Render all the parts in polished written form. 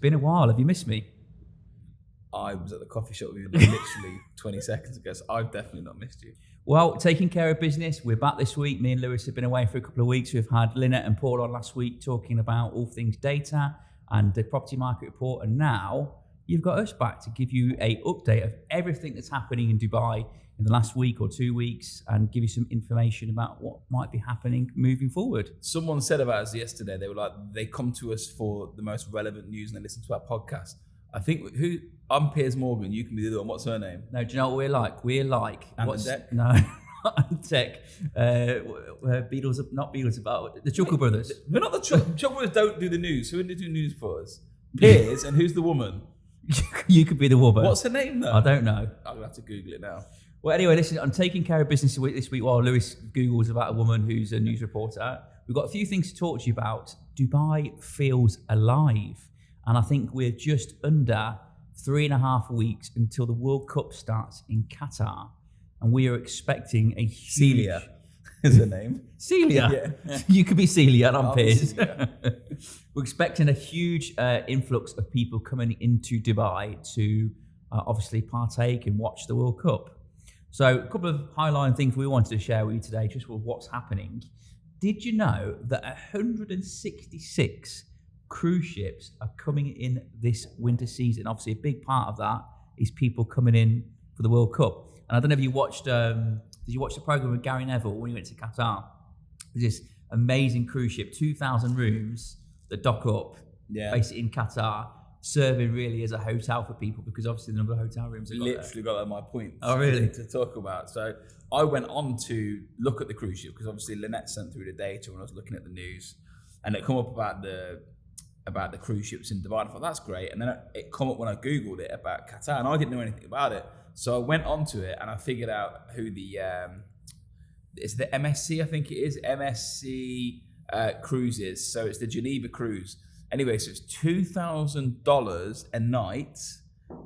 been a while. Have you missed me? I was at the coffee shop with you literally 20 seconds ago, so I've definitely not missed you. Well, taking care of business. We're back this week. Me and Lewis have been away for a couple of weeks. We've had Lynette and Paul on last week talking about all things data and the property market report. And now you've got us back to give you an update of everything that's happening in Dubai in the last week or 2 weeks and give you some information about what might be happening moving forward. Someone said about us yesterday, they were like, they come to us for the most relevant news and they listen to our podcast. I think I'm Piers Morgan, you can be the other one. What's her name? No, do you know what we're like? We're like... Antec? No, Antec. Beatles, not Beatles, about the Chuckle Brothers. We're not the Chuckle Brothers don't do the news. Who do news for us? Piers, and who's the woman? You could be the woman. What's her name though? I don't know. I'm going to have to Google it now. Well, anyway, listen, I'm taking care of business this week while Lewis Googles about a woman who's a news reporter. We've got a few things to talk to you about. Dubai feels alive. And I think we're just under 3.5 weeks until the World Cup starts in Qatar. And we are expecting a huge... Celia is her name. Celia? Yeah. You could be Celia and I'm Piers. We're expecting a huge influx of people coming into Dubai to obviously partake and watch the World Cup. So a couple of highlighting things we wanted to share with you today, just with what's happening. Did you know that 166 cruise ships are coming in this winter season? Obviously, a big part of that is people coming in for the World Cup. And I don't know if you watched, did you watch the program with Gary Neville when he went to Qatar? There's this amazing cruise ship, 2,000 rooms that dock up basically in Qatar, serving really as a hotel for people because obviously the number of hotel rooms are literally got at my point. Oh, really? To talk about. So I went on to look at the cruise ship because obviously Lynette sent through the data when I was looking at the news, and it come up about the cruise ships in Dubai. I thought that's great, and then it come up when I googled it about Qatar, and I didn't know anything about it. So I went onto it and I figured out who the it's the MSC, I think it is MSC cruises. So it's the Geneva cruise. Anyway, so it's $2,000 a night,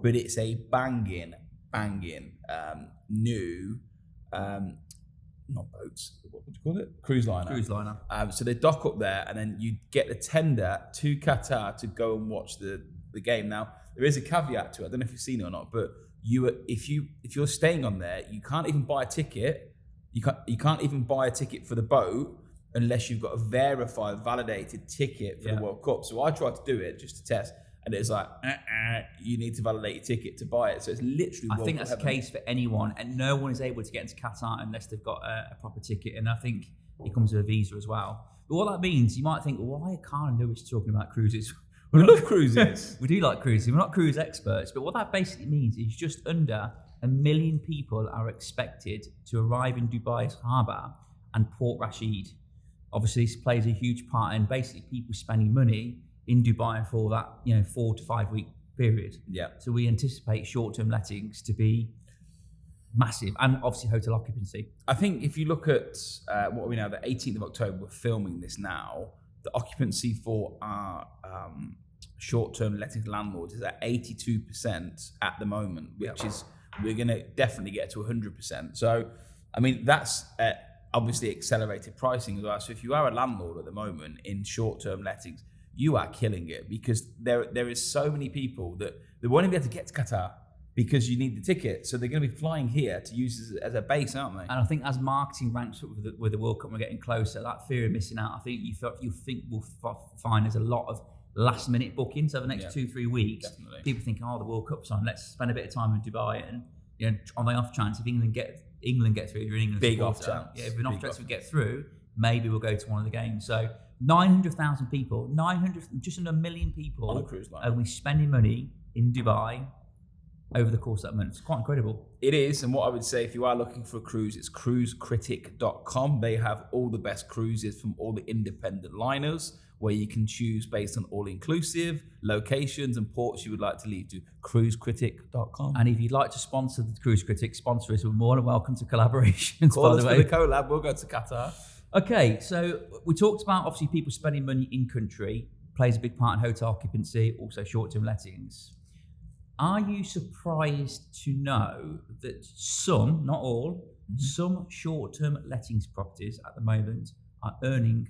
but it's a banging new, not boats, what would you call it? Cruise liner. Cruise liner. So they dock up there and then you get the tender to Qatar to go and watch the game. Now, there is a caveat to it. I don't know if you've seen it or not, but if you're staying on there, you can't even buy a ticket. You can't even buy a ticket for the boat unless you've got a verified, validated ticket for the World Cup. So I tried to do it just to test, and it's like, you need to validate your ticket to buy it. So it's literally I think that's the case for anyone, and no one is able to get into Qatar unless they've got a proper ticket, and I think it comes with a visa as well. But what that means, you might think, well, why are Carl and Lewis talking about cruises? We love cruises. We do like cruises. We're not cruise experts, but what that basically means is just under 1 million people are expected to arrive in Dubai's harbour and Port Rashid. Obviously, this plays a huge part in basically people spending money in Dubai for that 4 to 5 week period. Yeah. So we anticipate short-term lettings to be massive, and obviously hotel occupancy. I think if you look at what are we now, the 18th of October, we're filming this now. The occupancy for our short-term lettings landlords is at 82% at the moment, which is we're going to definitely get to 100%. So, I mean, that's obviously accelerated pricing as well. So if you are a landlord at the moment in short-term lettings, you are killing it because there is so many people that they won't even be able to get to Qatar because you need the ticket. So they're going to be flying here to use as a base, aren't they? And I think as marketing ramps up with the World Cup, we're getting closer, that fear of missing out, I think we'll find there's a lot of last-minute bookings over the next 2-3 weeks. Definitely. People think, the World Cup's on, let's spend a bit of time in Dubai, and on the off chance, if England get through, if you're an England big supporter, off chance. If an off chance we get through, maybe we'll go to one of the games. So 900,000 people, just under 1 million people on a cruise line are we spending money in Dubai over the course of that month. It's quite incredible. It is, and what I would say, if you are looking for a cruise, it's cruisecritic.com. They have all the best cruises from all the independent liners, where you can choose based on all-inclusive, locations and ports you would like to leave to. Cruisecritic.com. And if you'd like to sponsor the Cruise Critic, sponsor us, we're more than welcome to collaborations. Call us for the collab, we'll go to Qatar. Okay, so we talked about obviously people spending money in country, plays a big part in hotel occupancy, also short-term lettings. Are you surprised to know that some, not all, some short-term lettings properties at the moment are earning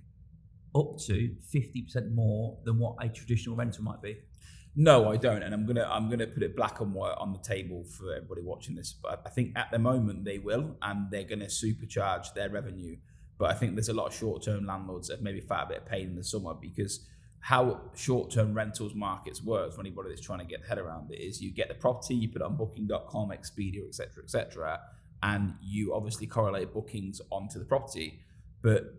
up to 50% more than what a traditional rental might be? No, I don't, and I'm gonna put it black and white on the table for everybody watching this. But I think at the moment they will, and they're gonna supercharge their revenue. But I think there's a lot of short-term landlords that have maybe felt a bit of pain in the summer, because how short-term rentals markets work, for anybody that's trying to get their head around it, is you get the property, you put it on Booking.com, Expedia, etc., and you obviously correlate bookings onto the property. But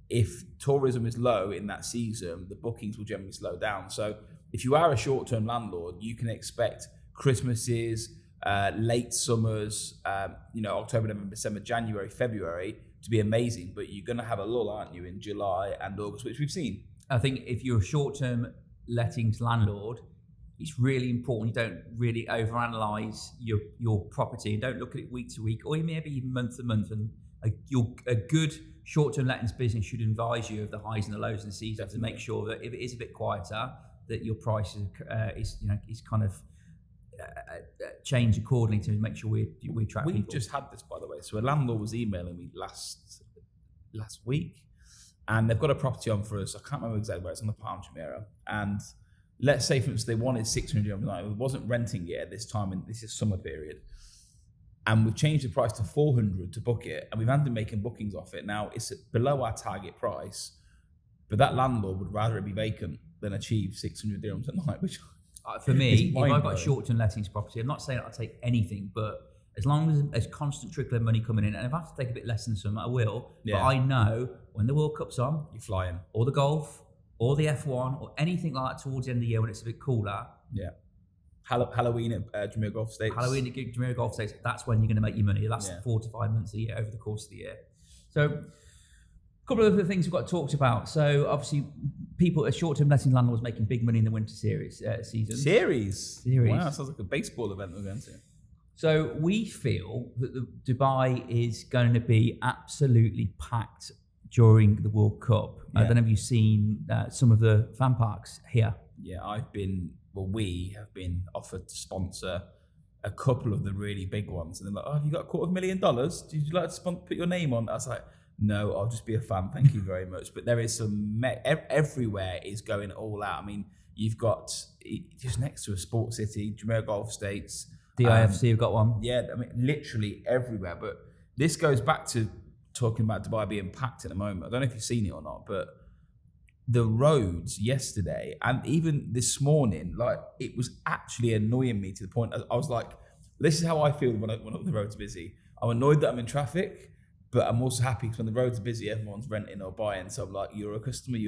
if tourism is low in that season, the bookings will generally slow down. So if you are a short-term landlord, you can expect Christmases, late summers, October, November, December, January, February to be amazing. But you're going to have a lull, aren't you, in July and August, which we've seen. I think if you're a short-term lettings landlord, it's really important you don't really overanalyze your property, and don't look at it week to week, or maybe even month to month. And a good short-term lettings business should advise you of the highs and the lows in the season. Definitely. To make sure that if it is a bit quieter, that your price is kind of changed accordingly to make sure we attract people. We just had this, by the way. So a landlord was emailing me last week, and they've got a property on for us. I can't remember exactly where it's on the Palm Jumeirah. And let's say, for instance, they wanted 600 a night. It wasn't renting it at this time, and this is summer period. And we've changed the price to 400 to book it, and we've ended making bookings off it. Now it's below our target price, but that landlord would rather it be vacant than achieve 600 dirhams a night, which for me, if I've got a short-term lettings property, I'm not saying I'll take anything, but as long as there's constant trickle of money coming in, and if I have to take a bit less than some, I will. Yeah. But I know when the World Cup's on, you're flying, or the golf, or the F1, or anything like that towards the end of the year when it's a bit cooler. Yeah. Halloween at Jumeirah Golf Estates. Halloween at Jumeirah Golf Estates, that's when you're going to make your money. It lasts 4 to 5 months a year over the course of the year. So a couple of other things we've got talked about. So obviously people, a short-term letting landlords making big money in the winter season. Series. Wow, that sounds like a baseball event we're going to. So we feel that Dubai is going to be absolutely packed during the World Cup. Yeah. I don't know if you've seen some of the fan parks here. Yeah, we have been offered to sponsor a couple of the really big ones. And they're like, oh, have you got $250,000? Would you like to put your name on? I was like, no, I'll just be a fan. Thank you very much. But there is everywhere is going all out. I mean, you've got just next to a sports city, Jumeirah Golf Estates. The IFC have got one. Yeah, I mean, literally everywhere. But this goes back to talking about Dubai being packed at the moment. I don't know if you've seen it or not, but the roads yesterday and even this morning, like, it was actually annoying me to the point I was like, this is how I feel when the road's busy. I'm annoyed that I'm in traffic, but I'm also happy because when the road's busy, everyone's renting or buying. So I'm like, you're a customer.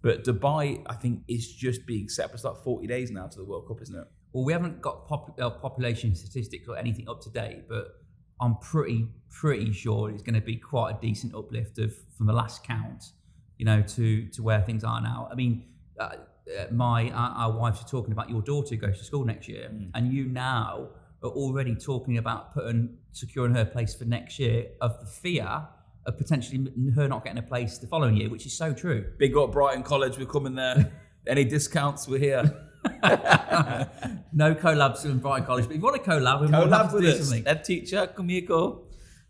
But Dubai, I think, is just being set up. It's like 40 days now to the World Cup, isn't it? Well, we haven't got population statistics or anything up to date, but I'm pretty sure it's going to be quite a decent uplift from the last count, to where things are now. I mean, our wives are talking about your daughter goes to school next year, and you now are already talking about securing her place for next year, of the fear of potentially her not getting a place the following year, which is so true. Big up Brighton College, we're coming there. Any discounts, we're here. No collabs in Brighton College, but if you want a collab with us. Head teacher, come here, go.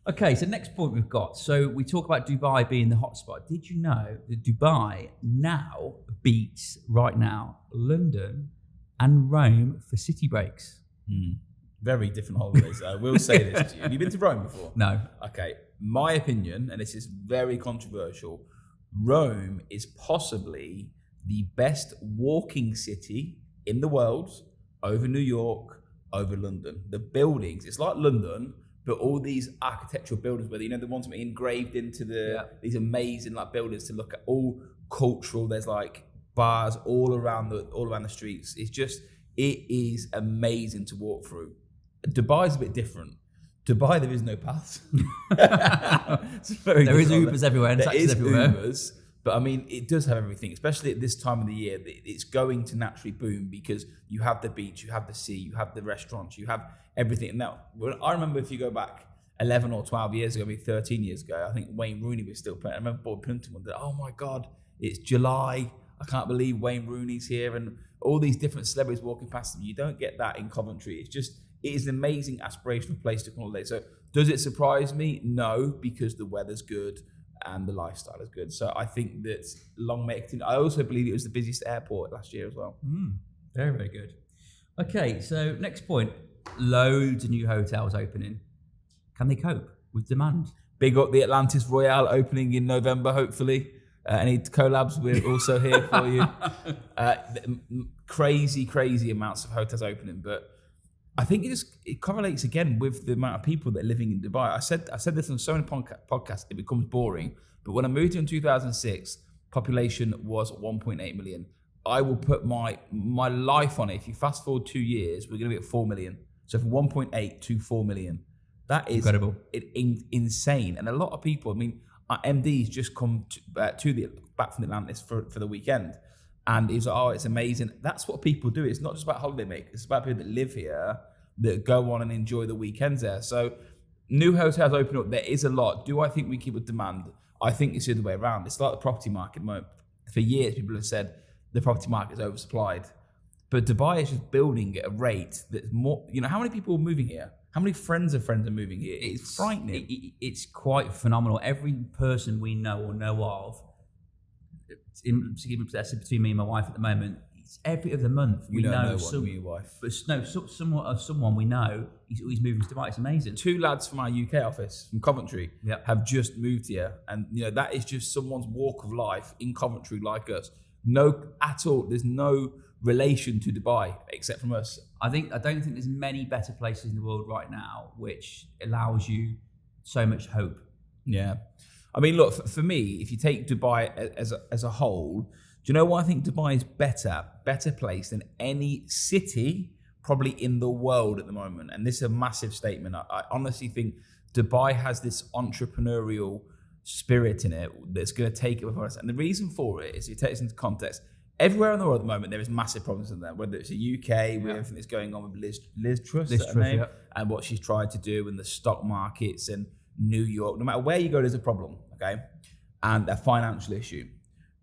Okay, so next point we've got. So we talk about Dubai being the hotspot. Did you know that Dubai now beats, right now, London and Rome for city breaks? Very different holidays. I will say this to you. Have you been to Rome before? No. Okay, my opinion, and this is very controversial, Rome is possibly the best walking city in the world over New York, over London. The buildings, it's like London, but all these architectural buildings, where the ones that are engraved into these amazing like buildings to look at, all cultural. There's like bars all around the streets. It is amazing to walk through. Dubai is a bit different. Dubai, there is no paths. There is Ubers everywhere and taxis everywhere. Ubers, but I mean, it does have everything, especially at this time of the year. It's going to naturally boom because you have the beach, you have the sea, you have the restaurants, you have everything. Now, I remember if you go back 11 or 12 years ago, maybe 13 years ago, I think Wayne Rooney was still playing. I remember Bob Plimpton one day, oh my God, it's July. I can't believe Wayne Rooney's here, and all these different celebrities walking past them. You don't get that in Coventry. It is an amazing aspirational place to come on holiday. So does it surprise me? No, because the weather's good and the lifestyle is good. So I think that long may it continue. I also believe it was the busiest airport last year as well. Very, very good. Okay, so next point, loads of new hotels opening. Can they cope with demand? Big up the Atlantis Royale opening in November, hopefully. Any collabs, we're also here for you. Crazy amounts of hotels opening, but I think it correlates again with the amount of people that are living in Dubai. I said this on so many podcasts, it becomes boring. But when I moved here in 2006, population was 1.8 million. I will put my life on it. If you fast forward 2 years, we're going to be at 4 million. So from 1.8 to 4 million. That is incredible. Insane. And a lot of people, I mean, our MD's just come back from the Atlantis for the weekend. And he's like, oh, it's amazing. That's what people do. It's not just about holiday makers. It's about people that live here, that go on and enjoy the weekends there. So new hotels open up. There is a lot. Do I think we keep with demand? I think it's the other way around. It's like the property market. For years, people have said the property market is oversupplied. But Dubai is just building at a rate that's more, how many people are moving here? How many friends are moving here? It's frightening. It's quite phenomenal. Every person we know or know of, between me and my wife at the moment, it's every other month we know your wife. But no, someone we know, he's moving to Dubai. It's amazing. 2 lads from our UK office, from Coventry, have just moved here. And that is just someone's walk of life in Coventry like us. No, at all. There's no relation to Dubai except from us. I don't think there's many better places in the world right now which allows you so much hope. Yeah. I mean, look, for me, if you take Dubai as a whole, do you know why I think Dubai is better place than any city probably in the world at the moment? And this is a massive statement. I honestly think Dubai has this entrepreneurial spirit in it that's going to take it with us. And the reason for it is, if you take this into context, everywhere in the world at the moment, there is massive problems in there, whether it's the UK, with everything that's going on with Liz Truss, and what she's tried to do in the stock markets and New York. No matter where you go, there's a problem, okay? And a financial issue.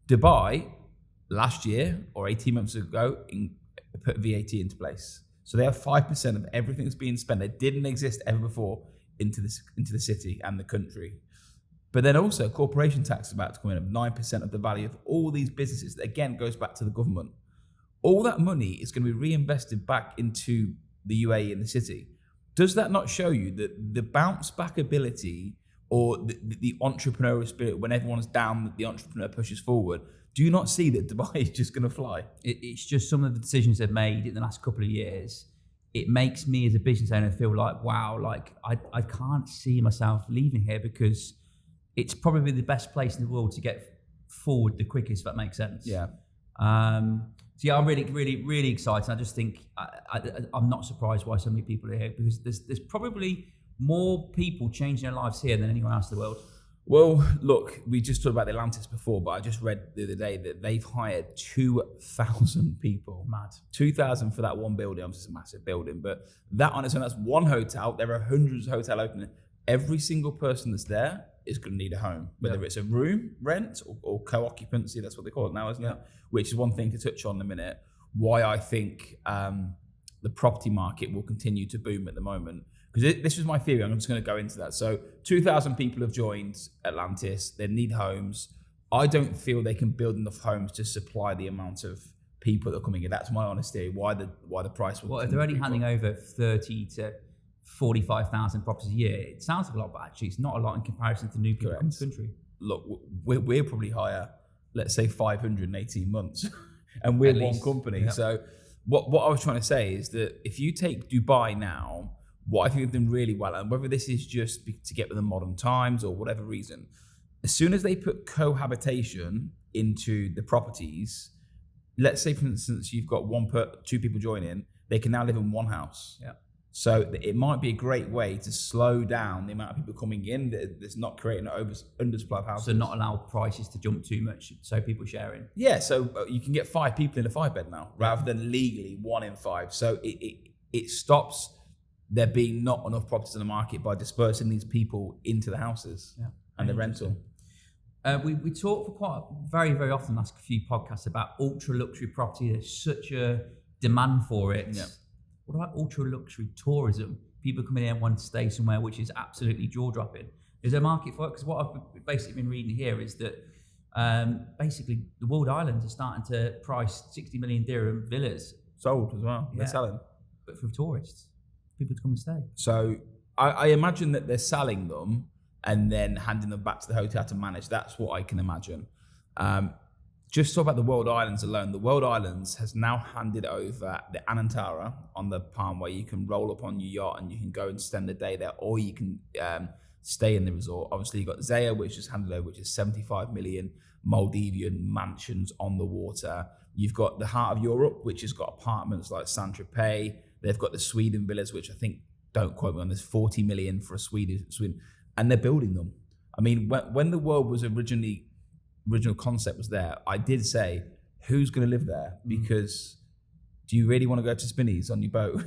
Dubai, last year or 18 months ago, put VAT into place. So they have 5% of everything that's being spent that didn't exist ever before into the city and the country. But then also corporation tax is about to come in of 9% of the value of all these businesses. That again goes back to the government. All that money is going to be reinvested back into the UAE and the city. Does that not show you that the bounce back ability or the entrepreneurial spirit, when everyone's down, the entrepreneur pushes forward? Do you not see that Dubai is just going to fly? It's just some of the decisions they've made in the last couple of years. It makes me as a business owner feel like, wow, like I can't see myself leaving here, because it's probably the best place in the world to get forward the quickest, if that makes sense. Yeah. So yeah, I'm really excited. I just think I'm not surprised why so many people are here, because there's probably more people changing their lives here than anywhere else in the world. Well, look, we just talked about the Atlantis before, but I just read the other day that they've hired 2,000 people. Mad. 2,000 for that one building. Obviously, it's a massive building, but that on its own, that's one hotel. There are hundreds of hotels opening. Every single person that's there is going to need a home, whether it's a room rent or co-occupancy. That's what they call it now, isn't it? Which is one thing to touch on in a minute. Why I think the property market will continue to boom at the moment. Because this was my theory. I'm just going to go into that. So 2,000 people have joined Atlantis. They need homes. I don't feel they can build enough homes to supply the amount of people that are coming in. That's my honest theory. Why the price will. Well, if they're only handing over 30 to 45,000 properties a year, it sounds like a lot, but actually it's not a lot in comparison to new people coming to the country. Look, we're probably higher, let's say 518 months, and we're one company. Yep. So what I was trying to say is that if you take Dubai now, what I think they've done really well, and whether this is just to get with the modern times or whatever reason, as soon as they put cohabitation into the properties, let's say for instance you've got 2 people joining, they can now live in one house. Yeah. So it might be a great way to slow down the amount of people coming in. That's not creating an undersupply of houses. So not allow prices to jump too much, so people sharing. Yeah, so you can get 5 people in a 5-bed now, rather than legally 1 in 5. So it stops there being not enough properties in the market by dispersing these people into the houses and the rental. We talk for very often, last few podcasts, about ultra luxury property. There's such a demand for it. Yeah. What about ultra luxury tourism? People coming in and want to stay somewhere which is absolutely jaw dropping. Is there a market for it? Because what I've basically been reading here is that basically the world islands are starting to price 60 million dirham villas sold as well. Yeah. They're selling. But for tourists, people to come and stay. So I imagine that they're selling them and then handing them back to the hotel to manage. That's what I can imagine. Just talk about the World Islands alone. The World Islands has now handed over the Anantara on the Palm, where you can roll up on your yacht and you can go and spend the day there, or you can stay in the resort. Obviously, you've got Zaya, which is handed over, which is 75 million Maldivian mansions on the water. You've got the Heart of Europe, which has got apartments like Saint-Tropez. They've got the Sweden villas, which I think, don't quote me on this, 40 million for a Sweden, and they're building them. I mean, when the world was original concept was there, I did say, who's going to live there? Because do you really want to go to Spinneys on your boat?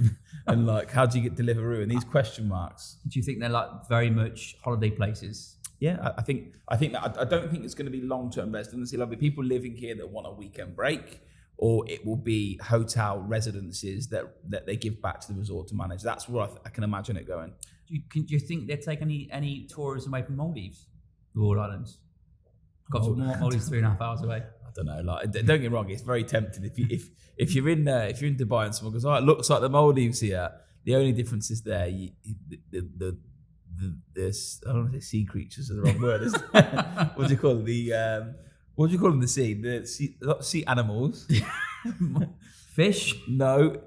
And like, how do you get to Deliveroo? And these question marks. Do you think they're like very much holiday places? Yeah, I think that I don't think it's going to be long-term residency. There'll be people living here that want a weekend break, or it will be hotel residences that they give back to the resort to manage. That's where I can imagine it going. Do you think they'd take any tourism away from Maldives, the World Islands? Got Maldives 3.5 hours away. I don't know. Like, don't get me wrong, it's very tempting. If you're in Dubai and someone goes, "Oh, it looks like the Maldives here," the only difference is there. This, I don't know if it's sea creatures is the wrong word. What do you call it? What do you call them? The sea animals. Fish? No.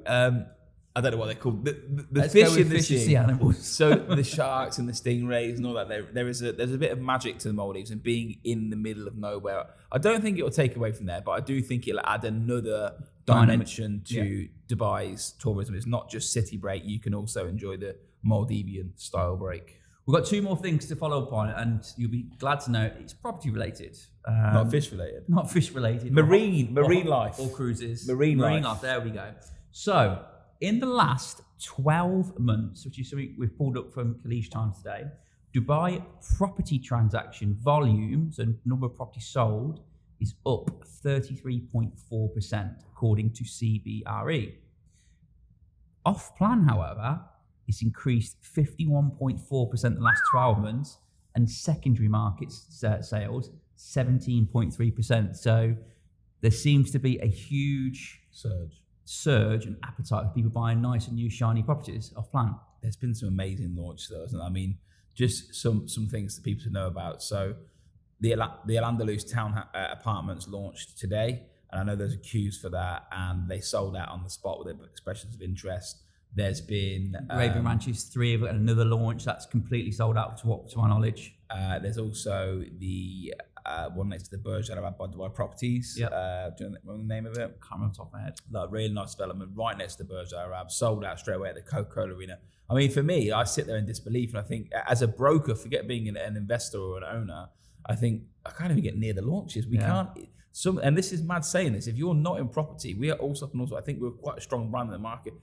I don't know what they're called. The Let's fish go with in the fish and sea. sea animals. So the sharks and the stingrays and all that. There's a bit of magic to the Maldives and being in the middle of nowhere. I don't think it will take away from there, but I do think it'll add another dimension to Dubai's tourism. It's not just city break. You can also enjoy the Maldivian style break. We've got 2 more things to follow up on, and you'll be glad to know it's property related. Not fish related. Not fish related. Marine life. Or cruises. Marine life. There we go. So, in the last 12 months, which is something we've pulled up from Kalish Times today, Dubai property transaction volumes and number of properties sold is up 33.4%, according to CBRE. Off plan, however, it's increased 51.4% in the last 12 months, and secondary markets sales 17.3%. So there seems to be a huge surge and appetite for people buying nice and new shiny properties off plan. There's been some amazing launches though, isn't there? I mean, just some things that people should know about. So the Atlantis town apartments launched today, and I know there's queues for that, and they sold out on the spot with expressions of interest. There's been Arabian Ranches 3 have got another launch that's completely sold out to our knowledge. There's also the one next to the Burj Al Arab by Dubai Properties. Yep. Do you know the name of it? Can't remember off the top of my head. Like, really nice development right next to the Burj Al Arab, sold out straight away at the Coca-Cola Arena. I mean, for me, I sit there in disbelief, and I think as a broker, forget being an investor or an owner, I think I can't even get near the launches. We can't. And this is mad saying this. If you're not in property, we are Allsopp and Allsopp. I think we're quite a strong brand in the market.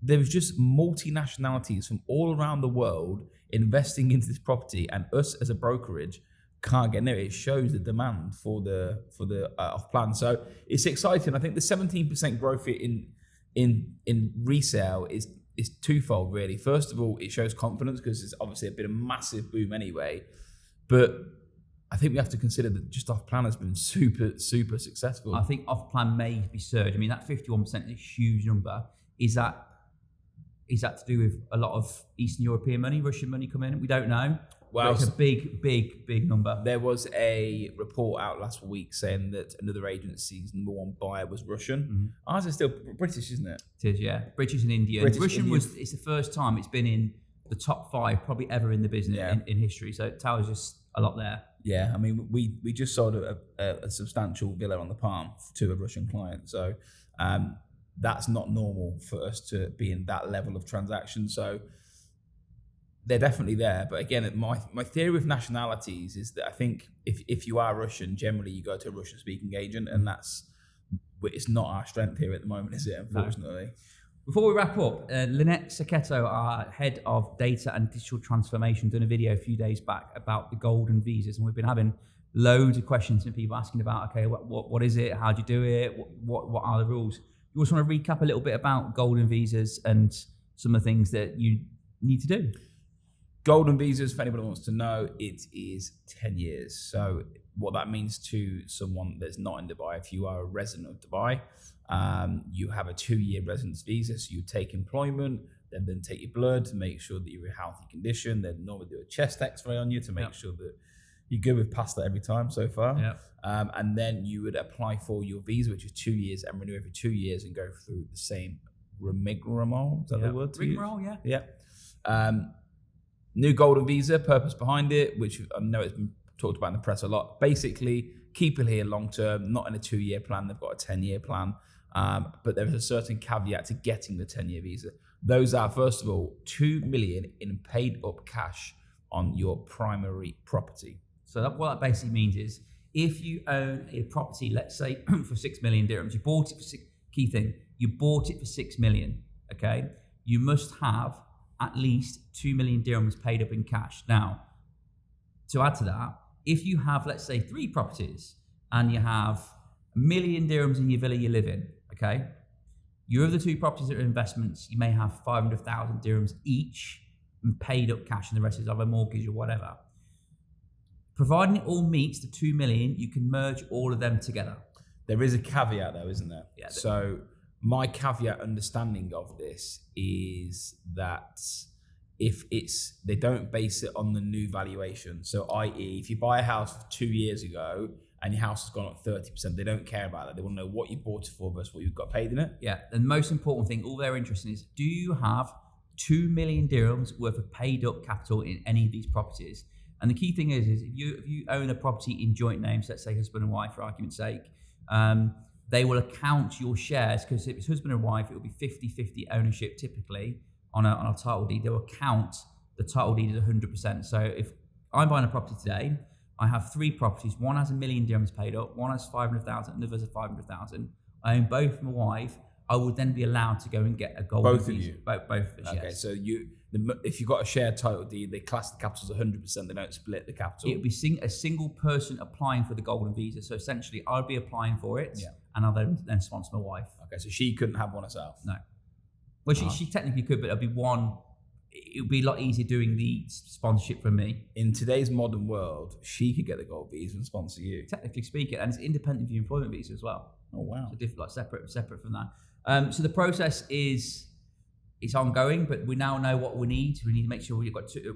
There's just multinationalities from all around the world investing into this property, and us as a brokerage can't get near it. It shows the demand for the off plan. So it's exciting. I think the 17% growth in resale is twofold really. First of all, it shows confidence because it's obviously been a massive boom anyway. But I think we have to consider that just off plan has been super successful. I think off plan may be surge. I mean, that 51% is a huge number. Is that to do with a lot of Eastern European money, Russian money coming in? We don't know. Well, but it's a big number. There was a report out last week saying that another agency's number 1 buyer was Russian. Mm-hmm. Ours is still British, isn't it? It is, yeah. British and Indian. Russian it's the first time it's been in the top 5 probably ever in the business in history. So it tells us a lot there. Yeah, I mean, we just sold a substantial villa on the Palm to a Russian client. So that's not normal for us to be in that level of transaction. So they're definitely there. But again, my theory with nationalities is that I think if you are Russian, generally you go to a Russian-speaking agent, and it's not our strength here at the moment, is it, unfortunately? No. Before we wrap up, Lynette Sacchetto, our head of data and digital transformation, done a video a few days back about the golden visas, and we've been having loads of questions from people asking about, okay, what is it? How do you do it? What are the rules? You also want to recap a little bit about golden visas and some of the things that you need to do? Golden visas, if anybody wants to know, it is 10 years. So what that means to someone that's not in Dubai, if you are a resident of Dubai, you have a 2-year residence visa. So you take employment, then take your blood to make sure that you're in healthy condition. Then normally do a chest x-ray on you to make sure that you're good. We've passed that every time so far. And then you would apply for your visa, which is 2 years, and renew every 2 years and go through the same rigmarole. Is that the word to use? Rigmarole, New golden visa, purpose behind it, which I know it's been talked about in the press a lot. Basically, keep it here long term, not in a 2-year plan. They've got a 10-year plan. But there is a certain caveat to getting the 10-year visa. Those are, first of all, 2 million in paid up cash on your primary property. So what that basically means is if you own a property, let's say for 6 million dirhams, you bought it for key thing, you bought it for 6 million, okay? You must have at least 2 million dirhams paid up in cash. Now, to add to that, if you have, let's say, 3 properties and you have 1 million dirhams in your villa you live in, okay? Your other 2 properties that are investments, you may have 500,000 dirhams each and paid up cash, and the rest is either mortgage or whatever. Providing it all meets the 2 million, you can merge all of them together. There is a caveat though, isn't there? Yeah. So my caveat understanding of this is that if they don't base it on the new valuation. So i.e. if you buy a house 2 years ago and your house has gone up 30%, they don't care about that. They want to know what you bought it for versus what you've got paid in it. Yeah. The most important thing, all they're interested in is, do you have 2 million dirhams worth of paid up capital in any of these properties? And the key thing is if you own a property in joint names, let's say husband and wife for argument's sake, they will account your shares, because if it's husband and wife, it will be 50-50 ownership typically on a title deed. They will count the title deed as 100%. So if I'm buying a property today, I have 3 properties. One has 1 million dirhams paid up, one has 500,000, another has 500,000. I own both my wife. I would then be allowed to go and get a golden Both of visa. you? Both of us, Okay, yes. so if you've got a shared title deed, they class the capital as 100%, they don't split the capital. It would be a single person applying for the golden visa. So essentially, I'd be applying for it, and I'll then sponsor my wife. Okay, so she couldn't have one herself? No. Well, she technically could, but it'll be one. It would be a lot easier doing the sponsorship for me. In today's modern world, she could get the gold visa and sponsor you. Technically speaking, and it's independent of your employment visa as well. Oh wow! So different, separate from that. So the process it's ongoing, but we now know what we need. We need to make sure we've got 2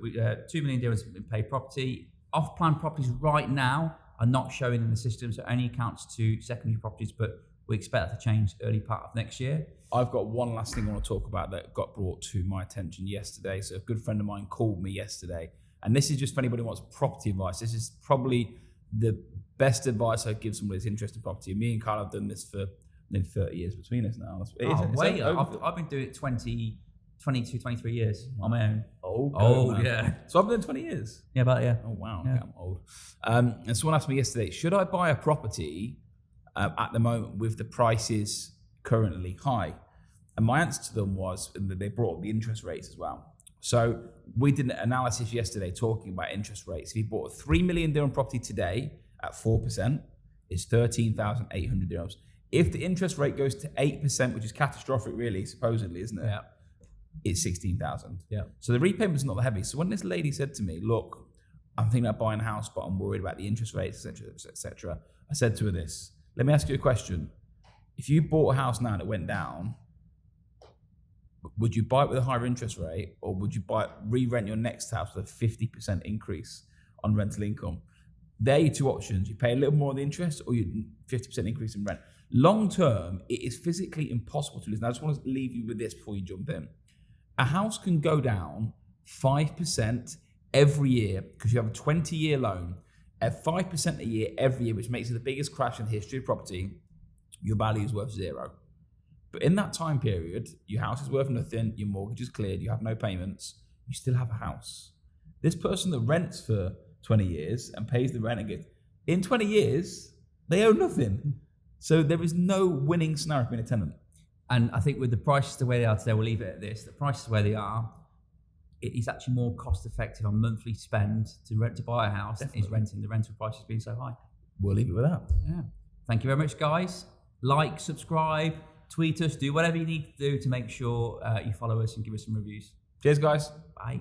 million dirhams in paid property. Off-plan properties right now are not showing in the system, so it only accounts to secondary properties, but we expect that to change early part of next year. I've got one last thing I want to talk about that got brought to my attention yesterday. So a good friend of mine called me yesterday, and this is just for anybody who wants property advice. This is probably the best advice I'd give somebody that's interested in property. Me and Carl have done this for nearly 30 years between us now. I've been doing it 22, 23 years on my own. Old, yeah. So I've been doing 20 years? Yeah, about, yeah. Oh, wow. Yeah. Okay, I'm old. And someone asked me yesterday, should I buy a property at the moment with the prices currently high? And my answer to them was, and they brought up the interest rates as well. So we did an analysis yesterday talking about interest rates. If you bought a 3 million dirham property today at 4%, it's 13,800 dirhams. If the interest rate goes to 8%, which is catastrophic really, supposedly, isn't it? Yeah. It's 16,000. Yeah. So the repayment's not that heavy. So when this lady said to me, look, I'm thinking about buying a house, but I'm worried about the interest rates, etc. I said to her this, let me ask you a question. If you bought a house now and it went down, would you buy it with a higher interest rate, or would you re-rent your next house with a 50% increase on rental income? There are your 2 options. You pay a little more of the interest, or you 50% increase in rent. Long term, it is physically impossible to lose. And I just want to leave you with this before you jump in. A house can go down 5% every year because you have a 20-year loan at 5% a year every year, which makes it the biggest crash in the history of property. Your value is worth 0. But in that time period, your house is worth nothing, your mortgage is cleared, you have no payments, you still have a house. This person that rents for 20 years and pays the rent again, in 20 years, they owe nothing. So there is no winning scenario for being a tenant. And I think with the prices the way they are today, we'll leave it at this. The prices where they are, it is actually more cost effective on monthly spend to buy a house than is renting. The rental prices being so high. We'll leave it with that. Yeah. Thank you very much, guys. Like, subscribe, tweet us, do whatever you need to do to make sure you follow us and give us some reviews. Cheers, guys. Bye.